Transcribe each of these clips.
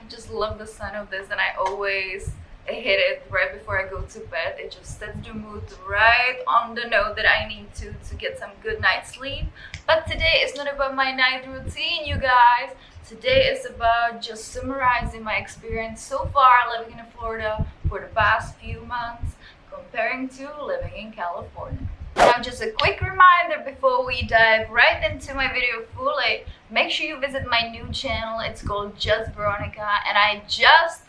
just love the sound of this, and I always hit it right before I go to bed. It just sets the mood right on the note that I need to get some good night's sleep. But today is not about my night routine, you guys. Today is about just summarizing my experience so far living in Florida for the past few months comparing to living in California. Now, just a quick reminder before we dive right into my video fully, make sure you visit my new channel. It's called Just Veronica, and I just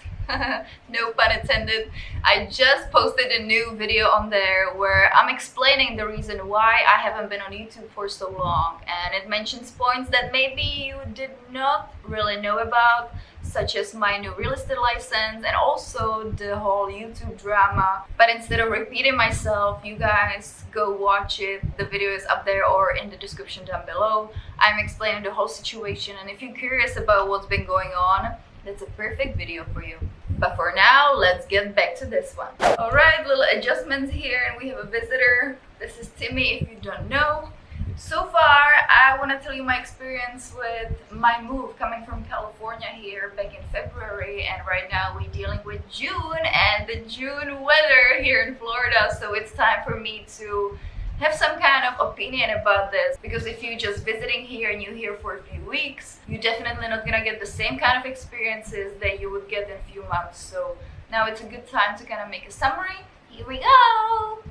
no pun intended, I just posted a new video on there where I'm explaining the reason why I haven't been on YouTube for so long, and it mentions points that maybe you did not really know about, such as my new real estate license and also the whole YouTube drama. But instead of repeating myself, you guys go watch it. The video is up there or in the description down below. I'm explaining the whole situation, and if you're curious about what's been going on, that's a perfect video for you. But for now, let's get back to this one. Alright, little adjustments here, and we have a visitor. This is Timmy, if you don't know. So far, I want to tell you my experience with my move coming from California here back in February, and right now we're dealing with June and the June weather here in Florida, so it's time for me to have some kind of opinion about this, because if you're just visiting here and you're here for a few weeks, you're definitely not gonna get the same kind of experiences that you would get in a few months. So now it's a good time to kind of make a summary. Here we go.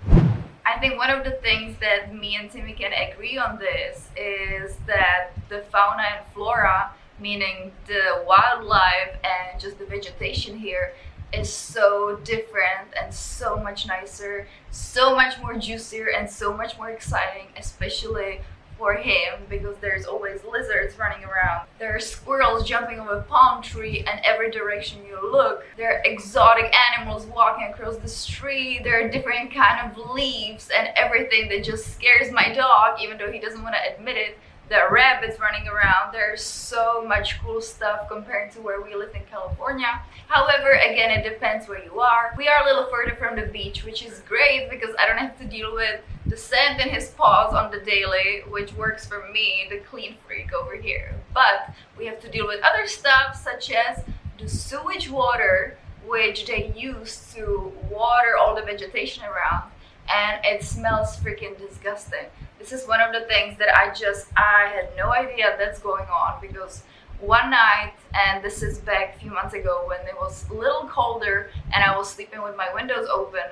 I think one of the things that me and Timmy can agree on this is that the fauna and flora, meaning the wildlife and just the vegetation here, is so different and so much nicer, so much more juicier and so much more exciting, especially for him, because there's always lizards running around. There are squirrels jumping over a palm tree and every direction you look. There are exotic animals walking across the street. There are different kind of leaves and everything that just scares my dog, even though he doesn't want to admit it. There are rabbits running around. There's so much cool stuff compared to where we live in California. However, again, it depends where you are. We are a little further from the beach, which is great because I don't have to deal with the sand in his paws on the daily, which works for me, the clean freak over here. But we have to deal with other stuff such as the sewage water, which they use to water all the vegetation around, and it smells freaking disgusting. This is one of the things that I had no idea that's going on, because one night, and this is back a few months ago when it was a little colder and I was sleeping with my windows open,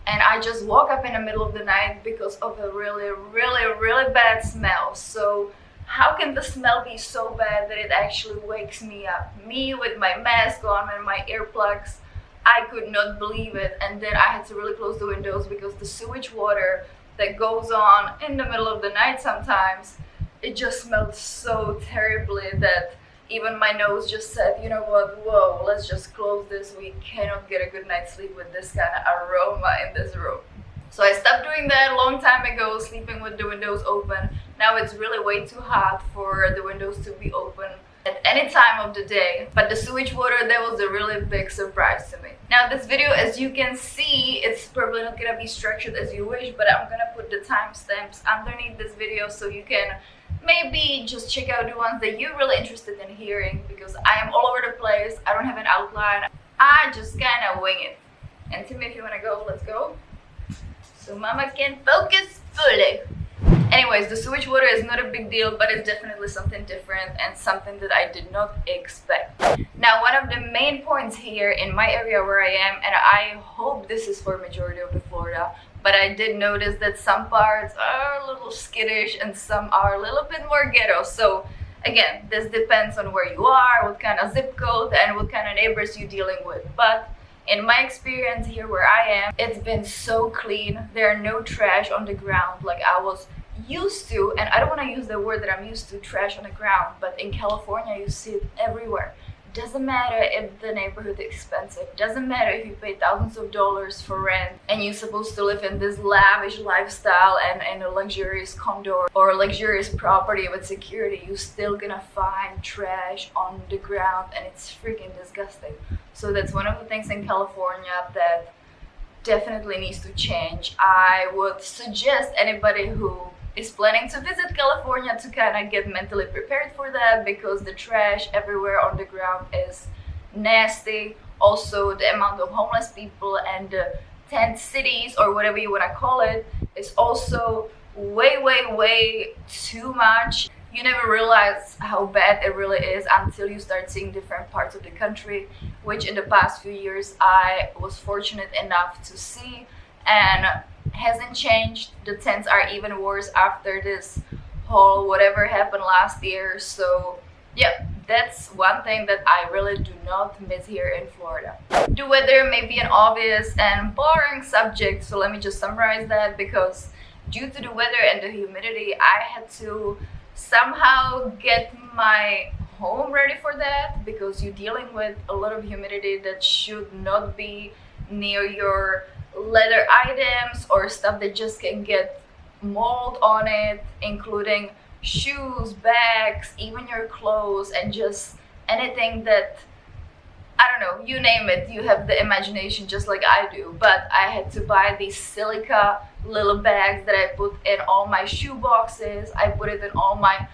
and I just woke up in the middle of the night because of a really bad smell. So how can the smell be so bad that it actually wakes me up? Me with my mask on and my earplugs, I could not believe it, and then I had to really close the windows because the sewage water that goes on in the middle of the night sometimes, it just smelled so terribly that even my nose just said, you know what, whoa, let's just close this. We cannot get a good night's sleep with this kind of aroma in this room. So I stopped doing that a long time ago, sleeping with the windows open. Now it's really way too hot for the windows to be open at any time of the day. But the sewage water, that was a really big surprise to me. Now this video, as you can see, it's probably not gonna be structured as you wish, but I'm gonna put the timestamps underneath this video so you can maybe just check out the ones that you're really interested in hearing, because I am all over the place. I don't have an outline. I just kind of wing it. And Timmy, if you want to go, let's go, so Mama can focus fully. Anyways, the sewage water is not a big deal, but it's definitely something different and something that I did not expect. Now, one of the main points here in my area where I am, and I hope this is for majority of the Florida, but I did notice that some parts are a little skittish and some are a little bit more ghetto. So again, this depends on where you are, what kind of zip code, and what kind of neighbors you're dealing with. But in my experience here where I am, it's been so clean. There are no trash on the ground like I was used to, and I don't want to use the word that I'm used to, trash on the ground, but in California you see it everywhere. Doesn't matter if the neighborhood is expensive, doesn't matter if you pay thousands of dollars for rent and you're supposed to live in this lavish lifestyle and in a luxurious condo or a luxurious property with security, you're still gonna find trash on the ground, and it's freaking disgusting. So that's one of the things in California that definitely needs to change. I would suggest anybody who is planning to visit California to kind of get mentally prepared for that, because the trash everywhere on the ground is nasty. Also, the amount of homeless people and the tent cities, or whatever you want to call it, is also way too much. You never realize how bad it really is until you start seeing different parts of the country, which in the past few years I was fortunate enough to see, and hasn't changed. The tents are even worse after this whole whatever happened last year. So yeah, that's one thing that I really do not miss here in Florida. The weather may be an obvious and boring subject, so let me just summarize that, because due to the weather and the humidity, I had to somehow get my home ready for that, because you're dealing with a lot of humidity that should not be near your leather items or stuff that just can get mold on it, including shoes, bags, even your clothes, and just anything that, I don't know, you name it, you have the imagination just like I do. But I had to buy these silica little bags that I put in all my shoe boxes. I put it in all my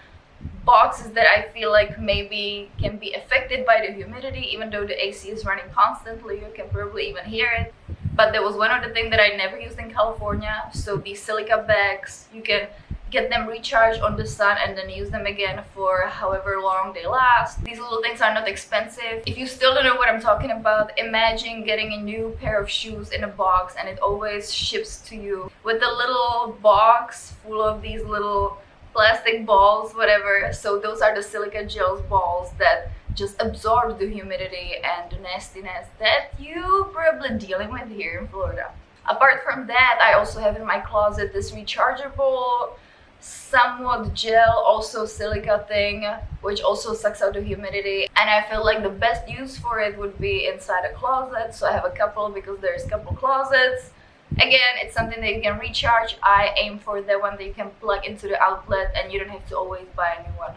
boxes that I feel like maybe can be affected by the humidity, even though the AC is running constantly. You can probably even hear it. But there was one other thing that I never used in California. So these silica bags, you can get them recharged on the sun and then use them again for however long they last. These little things are not expensive. If you still don't know what I'm talking about, imagine getting a new pair of shoes in a box and it always ships to you with a little box full of these little plastic balls, whatever. So those are the silica gels balls that just absorb the humidity and the nastiness that you probably dealing with here in Florida. Apart from that, I also have in my closet this rechargeable somewhat gel, also silica thing, which also sucks out the humidity, and I feel like the best use for it would be inside a closet. So I have a couple, because there's a couple closets. Again, it's something that you can recharge. I aim for the one that you can plug into the outlet and you don't have to always buy a new one.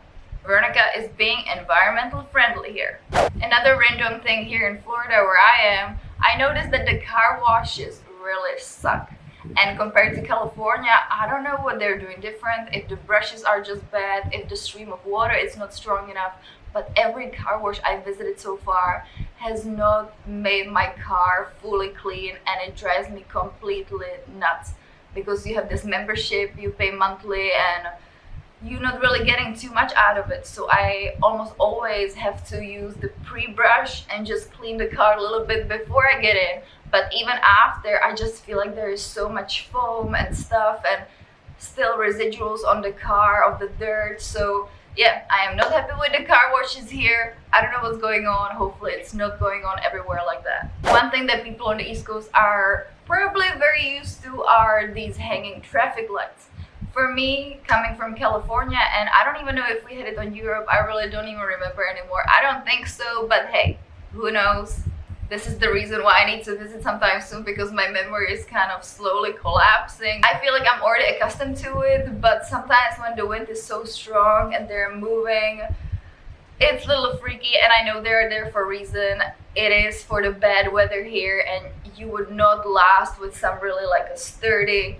Veronica is being environmental friendly here. Another random thing here in Florida where I am, I noticed that the car washes really suck. And compared to California, I don't know what they're doing different, if the brushes are just bad, if the stream of water is not strong enough, but every car wash I visited so far has not made my car fully clean, and it drives me completely nuts, because you have this membership, you pay monthly, and you're not really getting too much out of it. So I almost always have to use the pre-brush and just clean the car a little bit before I get in. But even after, I just feel like there is so much foam and stuff and still residuals on the car of the dirt. So yeah, I am not happy with the car washes here. I don't know what's going on. Hopefully it's not going on everywhere like that. One thing that people on the East Coast are probably very used to are these hanging traffic lights. For me, coming from California, and I don't even know if we had it on Europe, I really don't even remember anymore. I don't think so, but hey, who knows? This is the reason why I need to visit sometime soon, because my memory is kind of slowly collapsing. I feel like I'm already accustomed to it, but sometimes when the wind is so strong and they're moving, it's a little freaky, and I know they're there for a reason. It is for the bad weather here, and you would not last with some really like a sturdy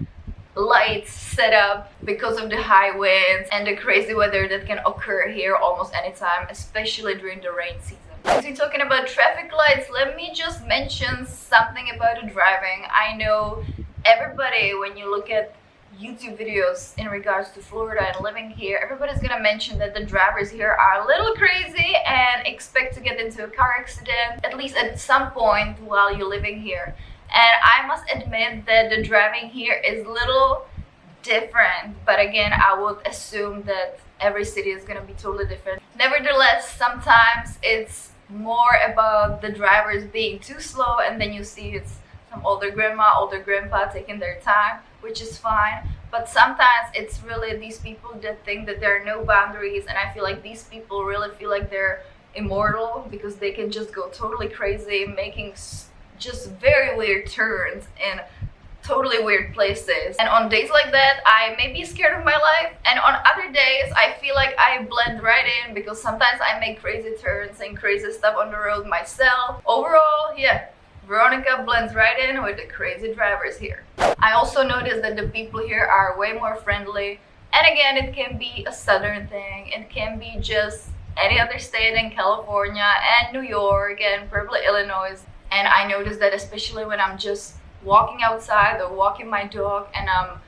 lights set up because of the high winds and the crazy weather that can occur here almost anytime, especially during the rain season. Since we're talking about traffic lights, let me just mention something about the driving. I know everybody, when you look at YouTube videos in regards to Florida and living here, everybody's gonna mention that the drivers here are a little crazy and expect to get into a car accident at least at some point while you're living here. And I must admit that the driving here is a little different, but again, I would assume that every city is gonna be totally different. Nevertheless, sometimes it's more about the drivers being too slow, and then you see it's some older grandma, older grandpa taking their time, which is fine. But sometimes it's really these people that think that there are no boundaries, and I feel like these people really feel like they're immortal because they can just go totally crazy, making just very weird turns in totally weird places. And on days like that, I may be scared of my life, and on other days I feel like I blend right in, because sometimes I make crazy turns and crazy stuff on the road myself. Overall, yeah, Veronica blends right in with the crazy drivers here. I also noticed that the people here are way more friendly, and again, it can be a southern thing, it can be just any other state in California and New York and probably Illinois. And I noticed that especially when I'm just walking outside or walking my dog and I'm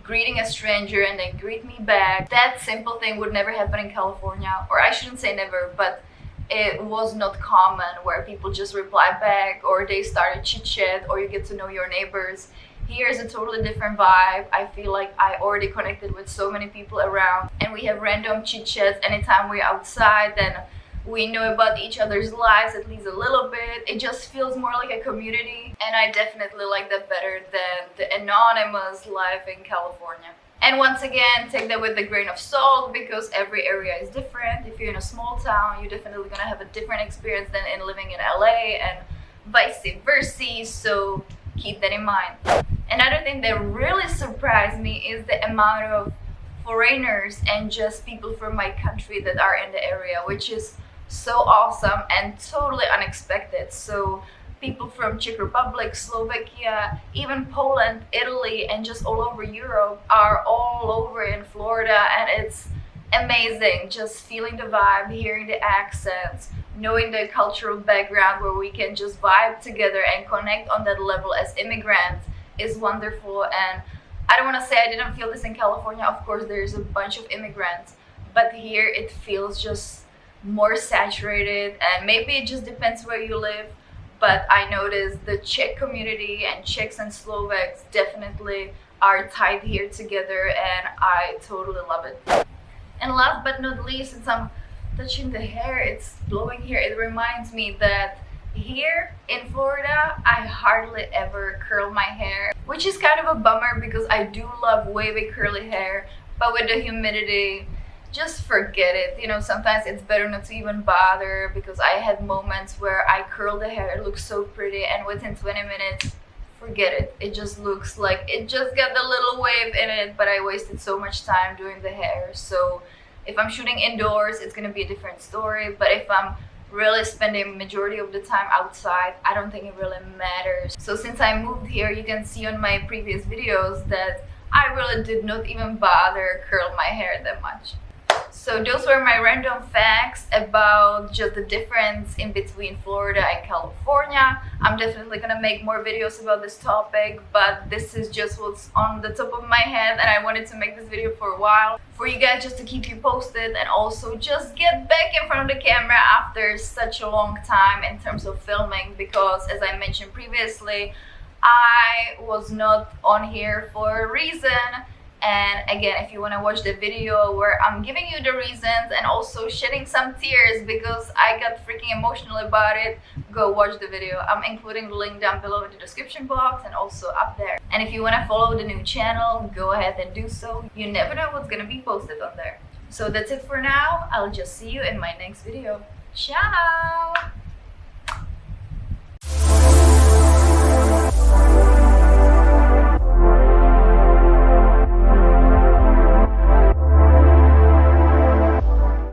greeting a stranger and they greet me back, that simple thing would never happen in California. Or I shouldn't say never, but it was not common where people just reply back or they start a chit chat or you get to know your neighbors. Here is a totally different vibe. I feel like I already connected with so many people around and we have random chit chats anytime we're outside. Then we know about each other's lives at least a little bit. It just feels more like a community, and I definitely like that better than the anonymous life in California. And once again, take that with a grain of salt because every area is different. If you're in a small town, you're definitely gonna have a different experience than in living in LA and vice versa, so keep that in mind. Another thing that really surprised me is the amount of foreigners and just people from my country that are in the area, which is so awesome and totally unexpected. So people from Czech Republic, Slovakia, even Poland, Italy, and just all over Europe are all over in Florida, and it's amazing just feeling the vibe, hearing the accents, knowing the cultural background where we can just vibe together and connect on that level as immigrants is wonderful. And I don't want to say I didn't feel this in California. Of course, there's a bunch of immigrants, but here it feels just more saturated, and maybe it just depends where you live, but I noticed the Czech community and Czechs and Slovaks definitely are tied here together, and I totally love it. And last but not least, since I'm touching the hair, it's blowing here, it reminds me that here in Florida I hardly ever curl my hair, which is kind of a bummer because I do love wavy curly hair, but with the humidity, just forget it. You know, sometimes it's better not to even bother because I had moments where I curled the hair, it looks so pretty, and within 20 minutes, forget it. It just looks like it just got the little wave in it, but I wasted so much time doing the hair. So if I'm shooting indoors, it's gonna be a different story, but if I'm really spending majority of the time outside, I don't think it really matters. So since I moved here, you can see on my previous videos that I really did not even bother curl my hair that much. So those were my random facts about just the difference in between Florida and California. I'm definitely gonna make more videos about this topic, but this is just what's on the top of my head, and I wanted to make this video for a while for you guys just to keep you posted and also just get back in front of the camera after such a long time in terms of filming, because as I mentioned previously, I was not on here for a reason. And again, if you want to watch the video where I'm giving you the reasons and also shedding some tears because I got freaking emotional about it, go watch the video. I'm including the link down below in the description box and also up there. And if you want to follow the new channel, go ahead and do so. You never know what's going to be posted on there. So that's it for now. I'll just see you in my next video. Ciao!